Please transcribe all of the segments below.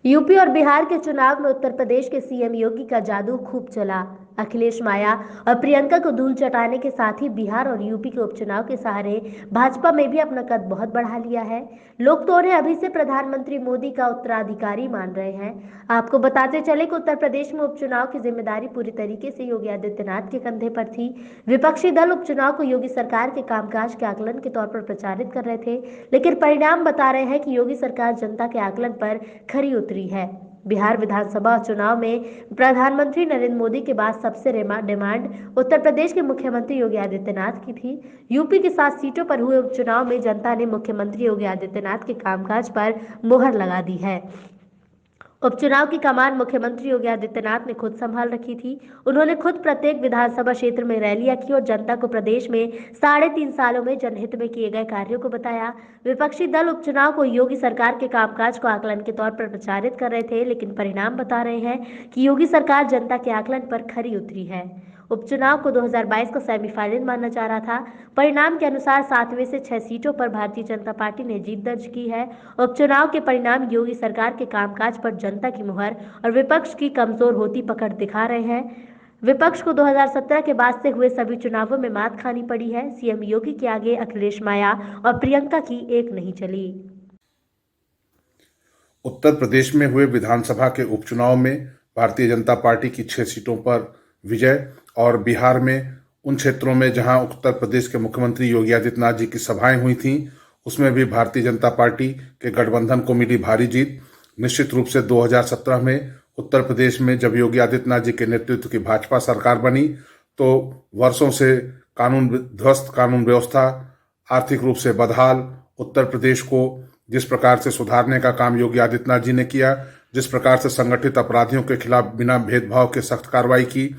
UP और बिहार के चुनाव में उत्तर प्रदेश के सीएम योगी का जादू खूब चला। अखिलेश, माया और प्रियंका को धूल चटाने के साथ ही बिहार और यूपी के उपचुनाव के सहारे भाजपा में भी अपना कद बहुत बढ़ा लिया है। लोग तो उन्हें अभी से प्रधानमंत्री मोदी का उत्तराधिकारी मान रहे हैं। आपको बताते चले कि उत्तर प्रदेश में उपचुनाव की जिम्मेदारी पूरी तरीके से योगी आदित्यनाथ के कंधे पर थी। विपक्षी दल उपचुनाव को योगी सरकार के कामकाज के आकलन के तौर पर प्रचारित कर रहे थे, लेकिन परिणाम बता रहे हैं कि योगी सरकार जनता के आकलन पर खरी उतरी है। बिहार विधानसभा चुनाव में प्रधानमंत्री नरेंद्र मोदी के बाद सबसे डिमांड उत्तर प्रदेश के मुख्यमंत्री योगी आदित्यनाथ की थी। यूपी की 7 सीटों पर हुए उपचुनाव में जनता ने मुख्यमंत्री योगी आदित्यनाथ के कामकाज पर मुहर लगा दी है। उपचुनाव की कमान मुख्यमंत्री योगी आदित्यनाथ ने खुद संभाल रखी थी। उन्होंने खुद प्रत्येक विधानसभा क्षेत्र में रैलियां की और जनता को प्रदेश में 3.5 सालों में जनहित में किए गए कार्यों को बताया। विपक्षी दल उपचुनाव को योगी सरकार के कामकाज को आकलन के तौर पर प्रचारित कर रहे थे, लेकिन परिणाम बता रहे हैं कि योगी सरकार जनता के आकलन पर खरी उतरी है। उपचुनाव को 2022 का सेमीफाइनल माना जा रहा था। परिणाम के अनुसार 7 में से 6 सीटों पर भारतीय जनता पार्टी ने जीत दर्ज की है। उपचुनाव के परिणाम योगी सरकार के कामकाज पर जनता की मुहर और विपक्ष की कमजोर होती पकड़ दिखा रहे हैं। विपक्ष को 2017 के बाद से हुए सभी चुनावों में मात खानी पड़ी है। सीएम योगी के आगे अखिलेश, माया और प्रियंका की एक नहीं चली। उत्तर प्रदेश में हुए विधानसभा के उपचुनाव में भारतीय जनता पार्टी की 6 सीटों पर विजय और बिहार में उन क्षेत्रों में जहां उत्तर प्रदेश के मुख्यमंत्री योगी आदित्यनाथ जी की सभाएं हुई थीं, उसमें भी भारतीय जनता पार्टी के गठबंधन को मिली भारी जीत। निश्चित रूप से 2017 में उत्तर प्रदेश में जब योगी आदित्यनाथ जी के नेतृत्व की भाजपा सरकार बनी तो वर्षों से कानून ध्वस्त कानून व्यवस्था, आर्थिक रूप से बदहाल उत्तर प्रदेश को जिस प्रकार से सुधारने का काम योगी आदित्यनाथ जी ने किया, जिस प्रकार से संगठित अपराधियों के खिलाफ बिना भेदभाव के सख्त कार्रवाई की,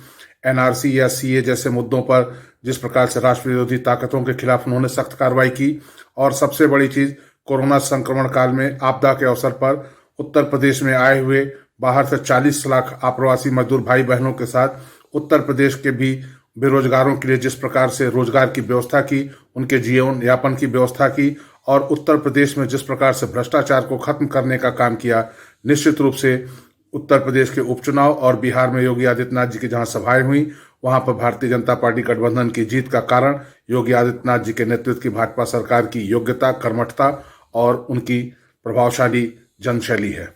एनआरसी या सीए जैसे मुद्दों पर जिस प्रकार से राष्ट्र विरोधी ताकतों के खिलाफ उन्होंने सख्त कार्रवाई की, और सबसे बड़ी चीज कोरोना संक्रमण काल में आपदा के अवसर पर उत्तर प्रदेश में आए हुए बाहर से 40 लाख आप्रवासी मजदूर भाई बहनों के साथ उत्तर प्रदेश के भी बेरोजगारों के लिए जिस प्रकार से रोजगार की व्यवस्था की, उनके जीवन यापन की व्यवस्था की, और उत्तर प्रदेश में जिस प्रकार से भ्रष्टाचार को खत्म करने का काम किया, निश्चित रूप से उत्तर प्रदेश के उपचुनाव और बिहार में योगी आदित्यनाथ जी की जहां सभाएं हुई वहां पर भारतीय जनता पार्टी गठबंधन की जीत का कारण योगी आदित्यनाथ जी के नेतृत्व की भाजपा सरकार की योग्यता, कर्मठता और उनकी प्रभावशाली जनशैली है।